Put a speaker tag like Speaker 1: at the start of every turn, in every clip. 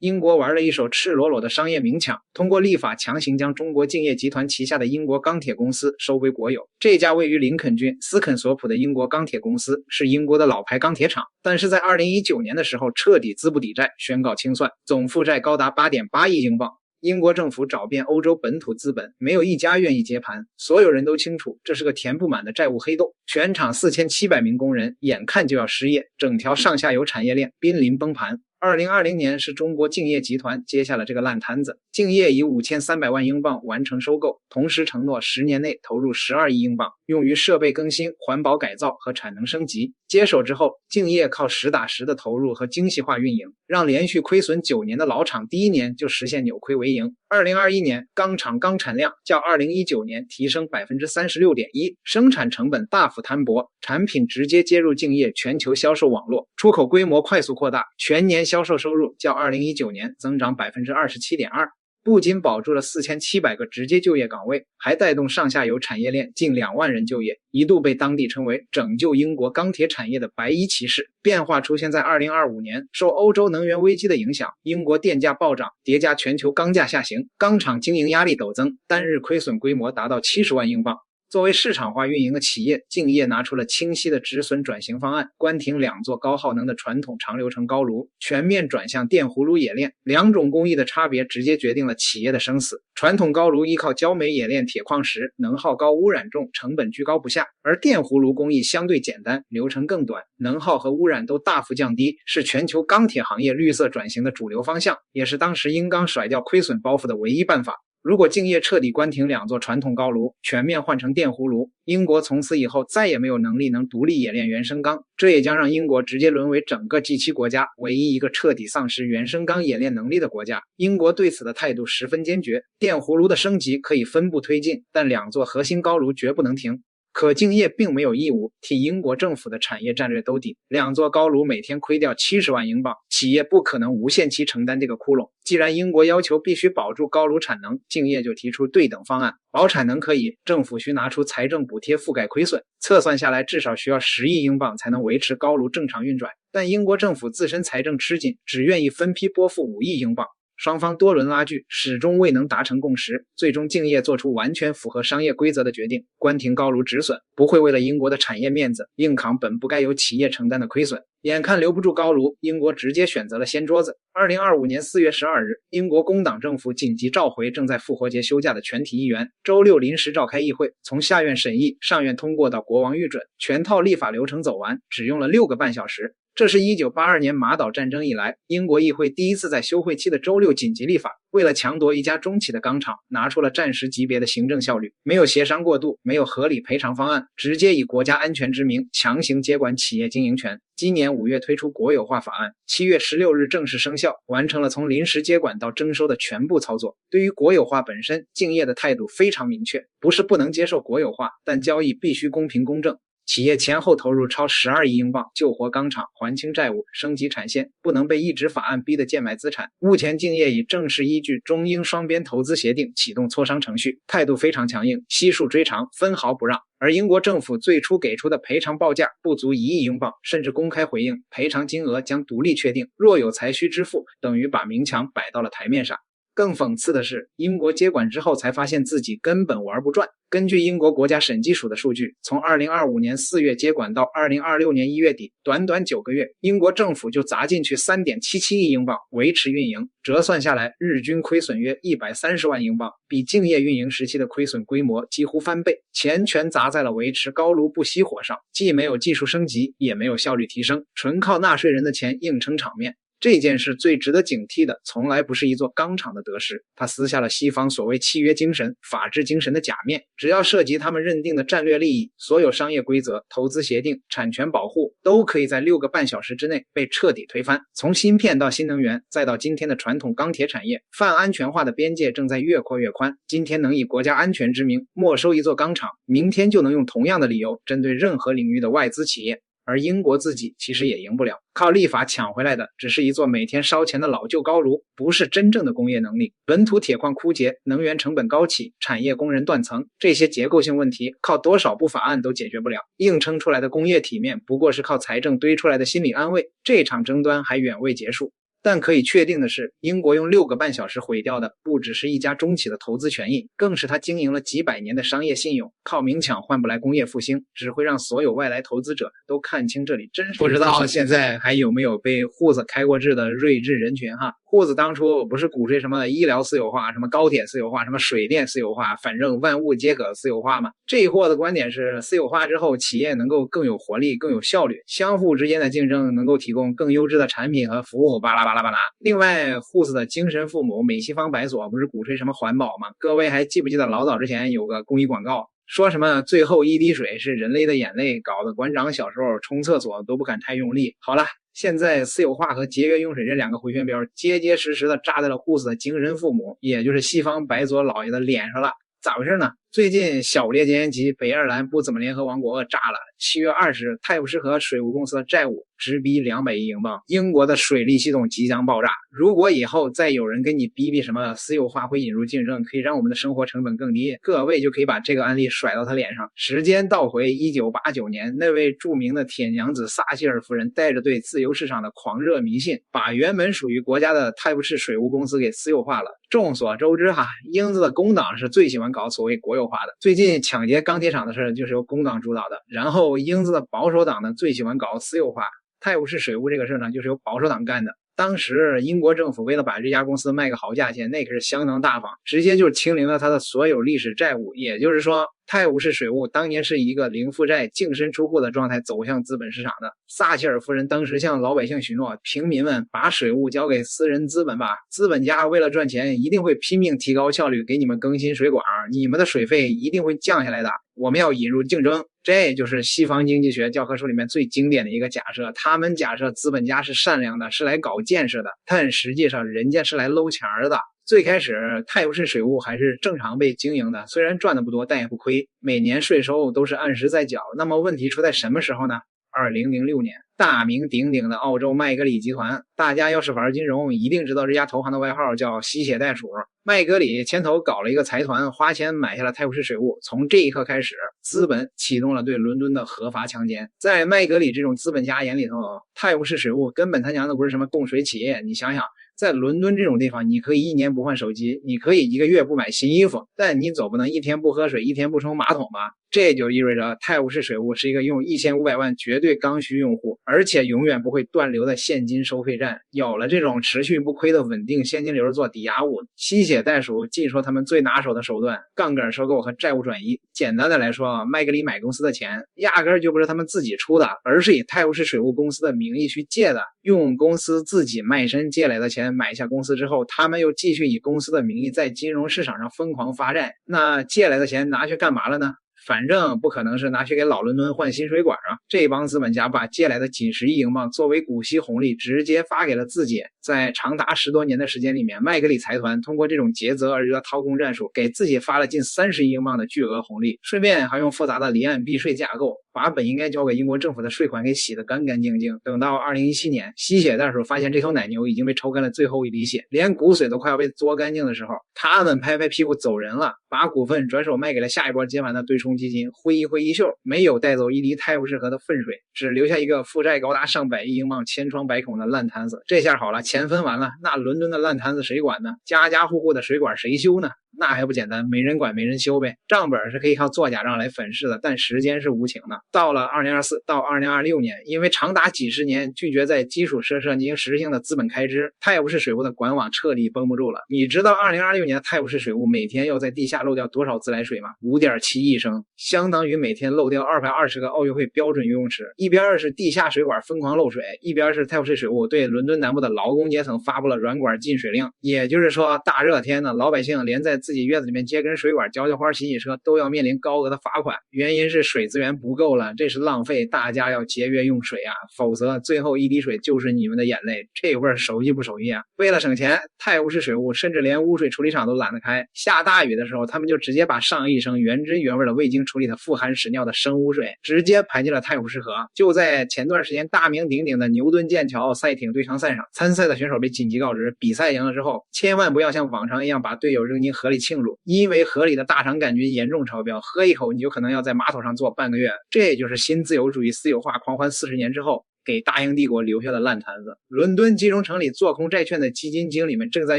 Speaker 1: 英国玩了一手赤裸裸的商业明抢，通过立法强行将中国敬业集团旗下的英国钢铁公司收归国有。这家位于林肯郡斯肯索普的英国钢铁公司是英国的老牌钢铁厂，但是在2019年的时候彻底资不抵债，宣告清算，总负债高达 8.8 亿英镑。英国政府找遍欧洲本土资本，没有一家愿意接盘，所有人都清楚这是个填不满的债务黑洞，全厂4700名工人眼看就要失业，整条上下游产业链濒临崩盘。2020年是中国敬业集团接下了这个烂摊子，敬业以5300万英镑完成收购，同时承诺10年内投入12亿英镑，用于设备更新、环保改造和产能升级。接手之后，敬业靠实打实的投入和精细化运营，让连续亏损9年的老厂第1年就实现扭亏为盈。2021年，钢厂钢产量较2019年提升 36.1%， 生产成本大幅摊薄，产品直接接入敬业全球销售网络，出口规模快速扩大，全年销售收入较2019年增长 27.2%， 不仅保住了4700个直接就业岗位，还带动上下游产业链近2万人就业，一度被当地称为拯救英国钢铁产业的白衣骑士。变化出现在2025年，受欧洲能源危机的影响，英国电价暴涨，叠加全球钢价下行，钢厂经营压力陡增，单日亏损规模达到70万英镑。作为市场化运营的企业，敬业拿出了清晰的止损转型方案，关停2座高耗能的传统长流程高炉，全面转向电葫芦冶炼。2种工艺的差别直接决定了企业的生死。传统高炉依靠焦煤冶炼铁矿石，能耗高、污染重，成本居高不下；而电葫芦工艺相对简单，流程更短，能耗和污染都大幅降低，是全球钢铁行业绿色转型的主流方向，也是当时英钢甩掉亏损包袱的唯一办法。如果敬业彻底关停2座传统高炉，全面换成电葫芦，英国从此以后再也没有能力能独立冶炼原生钢，这也将让英国直接沦为整个 G7 国家唯一一个彻底丧失原生钢冶炼能力的国家。英国对此的态度十分坚决，电葫芦的升级可以分步推进，但2座核心高炉绝不能停。可敬业并没有义务替英国政府的产业战略兜底，2座高炉每天亏掉70万英镑，企业不可能无限期承担这个窟窿。既然英国要求必须保住高炉产能，敬业就提出对等方案，保产能可以，政府需拿出财政补贴覆盖亏损，测算下来至少需要10亿英镑才能维持高炉正常运转。但英国政府自身财政吃紧，只愿意分批拨付5亿英镑。双方多轮拉锯，始终未能达成共识，最终敬业做出完全符合商业规则的决定，关停高炉止损，不会为了英国的产业面子硬扛本不该由企业承担的亏损。眼看留不住高炉，英国直接选择了掀桌子。2025年4月12日，英国工党政府紧急召回正在复活节休假的全体议员，周六临时召开议会，从下院审议、上院通过到国王御准，全套立法流程走完，只用了6个半小时。这是1982年马岛战争以来，英国议会第一次在休会期的周六紧急立法，为了强夺一家中企的钢厂，拿出了战时级别的行政效率，没有协商过渡，没有合理赔偿方案，直接以国家安全之名强行接管企业经营权。今年5月推出国有化法案，7月16日正式生效，完成了从临时接管到征收的全部操作。对于国有化本身，敬业的态度非常明确，不是不能接受国有化，但交易必须公平公正。企业前后投入超12亿英镑，救活钢厂，还清债务，升级产线，不能被一纸法案逼得贱卖资产。目前敬业已正式依据中英双边投资协定启动磋商程序，态度非常强硬，悉数追偿，分毫不让。而英国政府最初给出的赔偿报价不足1亿英镑，甚至公开回应赔偿金额将独立确定，若有才需支付，等于把明枪摆到了台面上。更讽刺的是，英国接管之后才发现自己根本玩不转。根据英国国家审计署的数据，从2025年4月接管到2026年1月底，短短9个月，英国政府就砸进去 3.77 亿英镑维持运营，折算下来日均亏损约130万英镑，比敬业运营时期的亏损规模几乎翻倍，钱全砸在了维持高炉不熄火上，既没有技术升级，也没有效率提升，纯靠纳税人的钱硬撑场面。这件事最值得警惕的，从来不是一座钢厂的得失，它撕下了西方所谓契约精神、法治精神的假面。只要涉及他们认定的战略利益，所有商业规则、投资协定、产权保护，都可以在6个半小时之内被彻底推翻。从芯片到新能源，再到今天的传统钢铁产业，泛安全化的边界正在越扩越宽。今天能以国家安全之名没收一座钢厂，明天就能用同样的理由针对任何领域的外资企业。而英国自己其实也赢不了，靠立法抢回来的只是一座每天烧钱的老旧高炉，不是真正的工业能力。本土铁矿枯竭，能源成本高企，产业工人断层，这些结构性问题靠多少部法案都解决不了，硬撑出来的工业体面不过是靠财政堆出来的心理安慰。这场争端还远未结束。但可以确定的是，英国用6个半小时毁掉的不只是一家中企的投资权益，更是他经营了几百年的商业信用。靠明抢换不来工业复兴，只会让所有外来投资者都看清这里真实。不知道现在还有没有被胡子开过智的睿智人群哈？胡子当初不是鼓吹什么医疗私有化、什么高铁私有化、什么水电私有化，反正万物皆可私有化吗？这一货的观点是，私有化之后，企业能够更有活力、更有效率，相互之间的竞争能够提供更优质的产品和服务，巴拉巴拉巴拉。另外，胡子的精神父母美西方白所不是鼓吹什么环保吗？各位还记不记得老早之前有个公益广告，说什么最后一滴水是人类的眼泪，搞得馆长小时候冲厕所都不敢太用力。好了，现在私有化和节约用水这2个回旋镖结结实实的扎在了胡子的精神父母，也就是西方白左老爷的脸上了。咋回事呢？最近小列坚及北爱尔兰不怎么联合王国炸了。7月20日，泰晤士河水务公司的债务直逼200亿英镑，英国的水利系统即将爆炸。如果以后再有人跟你逼什么私有化会引入竞争，可以让我们的生活成本更低，各位就可以把这个案例甩到他脸上。时间倒回1989年，那位著名的铁娘子撒切尔夫人带着对自由市场的狂热迷信，把原本属于国家的泰晤士水务公司给私有化了。众所周知哈，英子的工党是最喜欢搞所谓国有化的。最近抢劫钢铁厂的事就是由工党主导的，然后英子的保守党呢最喜欢搞私有化。泰晤士水务这个事呢，就是由保守党干的。当时英国政府为了把这家公司卖个好价钱，那可是相当大方，直接就清零了他的所有历史债务。也就是说，泰晤士水务当年是一个零负债、净身出户的状态走向资本市场的。撒切尔夫人当时向老百姓许诺，平民们把水务交给私人资本吧，资本家为了赚钱一定会拼命提高效率，给你们更新水管，你们的水费一定会降下来的。我们要引入竞争。这就是西方经济学教科书里面最经典的一个假设，他们假设资本家是善良的，是来搞建设的，但实际上人家是来搂钱的。最开始泰晤士水务还是正常被经营的，虽然赚的不多，但也不亏，每年税收都是按时在缴。那么问题出在什么时候呢？2006年，大名鼎鼎的澳洲麦格里集团，大家要是玩金融一定知道这家投行的外号叫吸血袋鼠。麦格里牵头搞了一个财团，花钱买下了泰晤士水务。从这一刻开始，资本启动了对伦敦的合法强奸。在麦格里这种资本家眼里头，泰晤士水务根本他娘的不是什么供水企业。你想想，在伦敦这种地方，你可以1年不换手机，你可以1个月不买新衣服，但你总不能1天不喝水，1天不冲马桶吧？这就意味着泰晤士水务是一个用1500万绝对刚需用户，而且永远不会断流的现金收费站。有了这种持续不亏的稳定现金流做抵押物，吸血袋鼠尽说他们最拿手的手段，杠杆收购和债务转移。简单的来说，麦格里买公司的钱压根就不是他们自己出的，而是以泰晤士水务公司的名义去借的，用公司自己卖身借来的钱买下公司之后，他们又继续以公司的名义在金融市场上疯狂发债。那借来的钱拿去干嘛了呢？反正不可能是拿去给老伦敦换新水管啊！这帮资本家把借来的几十亿英镑作为股息红利直接发给了自己。在长达10多年的时间里面，麦格里财团通过这种竭泽而渔的掏空战术，给自己发了近30亿英镑的巨额红利，顺便还用复杂的离岸避税架构把本应该交给英国政府的税款给洗得干干净净。等到2017年，吸血袋鼠发现这头奶牛已经被抽干了最后一滴血，连骨髓都快要被嘬干净的时候，他们拍拍屁股走人了，把股份转手卖给了下一波接盘的对冲基金，挥一挥衣袖，没有带走一滴泰晤士河的粪水，只留下一个负债高达上百亿英镑、千疮百孔的烂摊子。这下好了，钱分完了，那伦敦的烂摊子谁管呢？家家户户的水管谁修呢？那还不简单，没人管没人修呗。账本是可以靠做假账来粉饰的，但时间是无情的。到了2024到2026年，因为长达几十年拒绝在基础设施进行实质性的资本开支，泰晤士水务的管网彻底绷不住了。你知道2026年泰晤士水务每天要在地下漏掉多少自来水吗？5.7亿升，相当于每天漏掉220个奥运会标准游泳池。一边是地下水管疯狂漏水，一边是泰晤士水务对伦敦南部的劳工阶层发布了软管禁水令。也就是说，大热天的，老百姓连在自己院子里面接根水管、浇浇花、洗洗车都要面临高额的罚款，原因是水资源不够了，这是浪费，大家要节约用水啊，否则最后一滴水就是你们的眼泪。这味儿熟悉不熟悉啊？为了省钱，泰晤士水务甚至连污水处理厂都懒得开，下大雨的时候，他们就直接把上亿升原汁原味的未经处理的富含屎尿的生污水直接排进了泰晤士河。就在前段时间，大名鼎鼎的牛顿剑桥赛艇对抗赛上，参赛的选手被紧急告知，比赛赢了之后，千万不要像往常一样把队友扔进河里庆祝，因为河里的大肠杆菌严重超标，喝一口你就可能要在马桶上坐半个月。这就是新自由主义私有化狂欢40年之后，给大英帝国留下的烂摊子。伦敦金融城里做空债券的基金经理们正在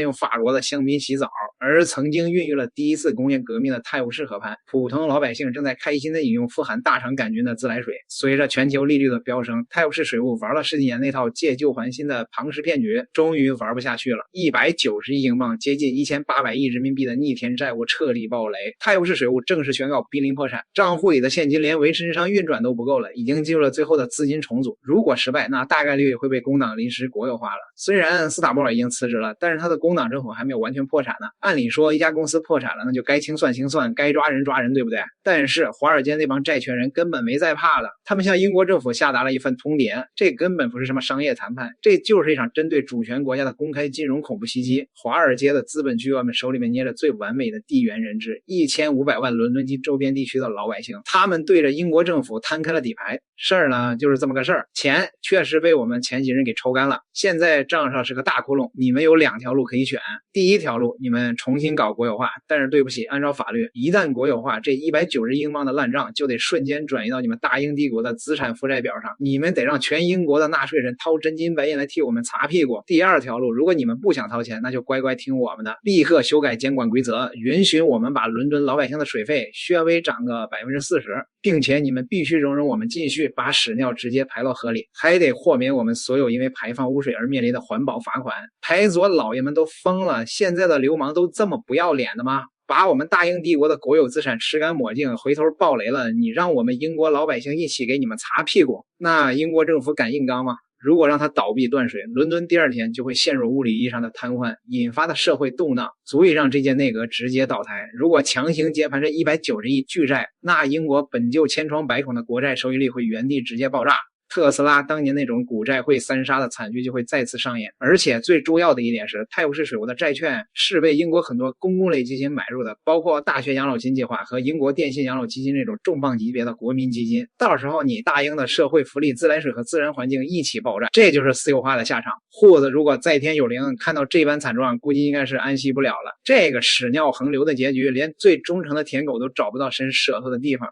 Speaker 1: 用法国的香槟洗澡，而曾经孕育了第一次工业革命的泰晤士河畔，普通老百姓正在开心的饮用富含大肠杆菌的自来水。随着全球利率的飙升，泰晤士水务玩了10几年那套借旧还新的庞氏骗局，终于玩不下去了。190亿英镑，接近1800亿人民币的逆天债务彻底爆雷，泰晤士水务正式宣告濒临破产，账户里的现金连维持日常运转都不够了，已经进入了最后的资金重组。如果失败，那大概率会被工党临时国有化了。虽然斯塔波尔已经辞职了，但是他的工党政府还没有完全破产呢。按理说，一家公司破产了，那就该清算清算，该抓人抓人，对不对？但是华尔街那帮债权人根本没在怕了，他们向英国政府下达了一份通牒，这根本不是什么商业谈判，这就是一场针对主权国家的公开金融恐怖袭击。华尔街的资本巨鳄们手里面捏着最完美的地缘人质，1500万伦敦及周边地区的老百姓，他们对着英国政府摊开了底牌。事儿呢就是这么个事儿，钱确实被我们前几任给抽干了，现在账上是个大窟窿。你们有2条路可以选，第一条路，你们重新搞国有化，但是对不起，按照法律，一旦国有化，这190亿英镑的烂账就得瞬间转移到你们大英帝国的资产负债表上，你们得让全英国的纳税人掏真金白银来替我们擦屁股。第二条路，如果你们不想掏钱，那就乖乖听我们的，立刻修改监管规则，允许我们把伦敦老百姓的水费略微涨个40%，并且你们必须容忍我们继续把屎尿直接排到河里，还得豁免我们所有因为排放污水而面临的环保罚款。排左老爷们都疯了，现在的流氓都这么不要脸的吗？把我们大英帝国的国有资产吃干抹净，回头爆雷了，你让我们英国老百姓一起给你们擦屁股，那英国政府敢硬刚吗？如果让它倒闭断水，伦敦第2天就会陷入物理意义上的瘫痪，引发的社会动荡足以让这届内阁直接倒台。如果强行接盘这190亿巨债，那英国本就千疮百孔的国债收益率会原地直接爆炸。特斯拉当年那种股债会3杀的惨剧就会再次上演。而且最重要的一点是，泰晤士水务的债券是被英国很多公共类基金买入的，包括大学养老金计划和英国电信养老基金这种重磅级别的国民基金。到时候你大英的社会福利、自来水和自然环境一起爆炸，这就是私有化的下场。户子如果在天有灵，看到这般惨状，估计应该是安息不了了。这个屎尿横流的结局，连最忠诚的舔狗都找不到伸舌头的地方。